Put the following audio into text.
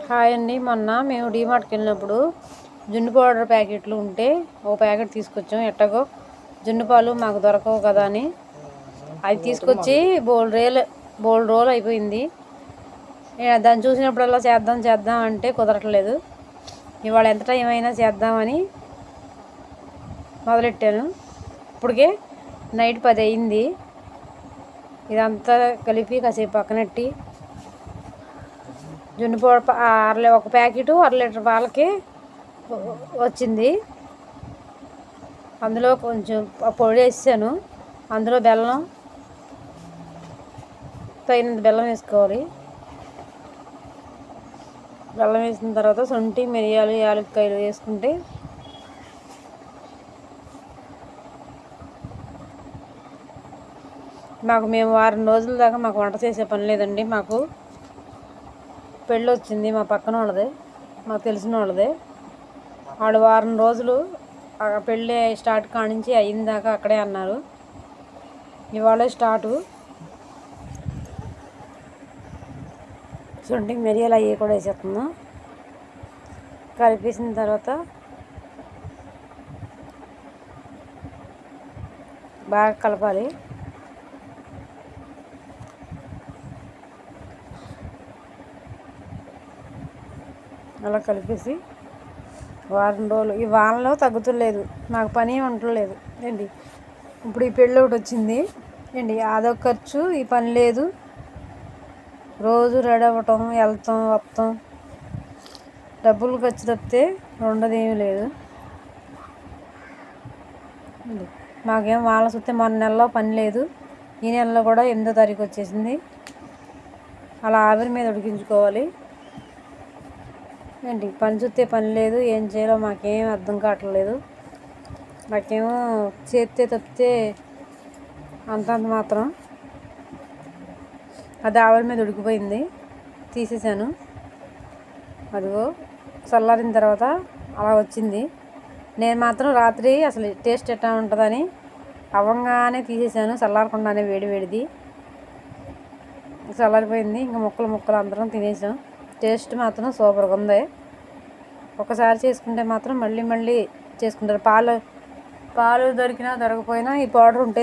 Hi అండి. మొన్న మేము డీమార్ట్కి వెళ్ళినప్పుడు జున్ను పౌడర్ ప్యాకెట్లు ఉంటే ఒక ప్యాకెట్ తీసుకొచ్చాం. ఎట్టగో జున్ను పాలు మాకు దొరకవు కదా అని అవి తీసుకొచ్చి బోల్డ్ రోజులు అయిపోయింది. దాన్ని చూసినప్పుడల్లా చేద్దాం అంటే కుదరట్లేదు. ఇవాళ ఎంత టైం అయినా చేద్దామని మొదలెట్టాను. ఇప్పటికే నైట్ 10 అయింది. ఇదంతా కలిపి కాసేపు పక్కనెట్టి జున్ను పౌడర్ ఒక ప్యాకెటు 1.5 లీటర్ పాలకి వచ్చింది. అందులో కొంచెం పొడి వేసాను. అందులో బెల్లం, తగినంత బెల్లం వేసుకోవాలి. బెల్లం వేసిన తర్వాత శొంఠి, మిరియాలు, యాలక్కాయలు వేసుకుంటే మేము వారం రోజుల దాకా మాకు వంట చేసే పని లేదండి. మాకు పెళ్ళి వచ్చింది మా పక్కన వాళ్ళదే, మాకు తెలిసిన వాళ్ళదే. వాళ్ళు వారం రోజులు పెళ్ళి స్టార్ట్ కానించి అయిందాకా అక్కడే అన్నారు. ఇవాళ స్టార్టు. శొంఠి, మిరియాలు అవి కూడా వేసేస్తున్నాం. కలిపేసిన తర్వాత బాగా కలపాలి. అలా కలిపేసి వారం రోజులు, ఈ వారంలో తగ్గుతులేదు, నాకు పని ఉండలేదు ఏంటి. ఇప్పుడు ఈ పెళ్ళి ఒకటి వచ్చింది ఏంటి, అదొక ఖర్చు, ఈ పని లేదు. రోజు రెడీ అవ్వటం, వెళ్తాం వస్తాం, డబ్బులు ఖర్చు తప్పితే రెండోదేమీ లేదు. మాకేం వాళ్ళ చూస్తే మొన్న నెలలో పని లేదు, ఈ నెలలో కూడా 8వ తారీఖు వచ్చేసింది. అలా ఆవిరి మీద ఉడికించుకోవాలి ఏంటి. పని చూస్తే పని లేదు, ఏం చేయాలో మాకేం అర్థం కావట్లేదు. నాకేమో చేస్తే తప్పితే అంతంత మాత్రం. అది ఆవిరి మీద ఉడికిపోయింది, తీసేసాను. అదిగో చల్లారిన తర్వాత అలా వచ్చింది. నేను మాత్రం రాత్రి అసలు టేస్ట్ ఎట్లా ఉంటుందని అవ్వంగానే తీసేసాను, చల్లారకుండానే వేడిది చల్లారిపోయింది. ఇంకా ముక్కలు అందరం తినేసాం. టేస్ట్ మాత్రం సూపర్గా ఉంది. ఒకసారి చేసుకుంటే మాత్రం మళ్ళీ చేసుకుంటారు. పాలు దొరికినా దొరకపోయినా ఈ పౌడర్ ఉంటే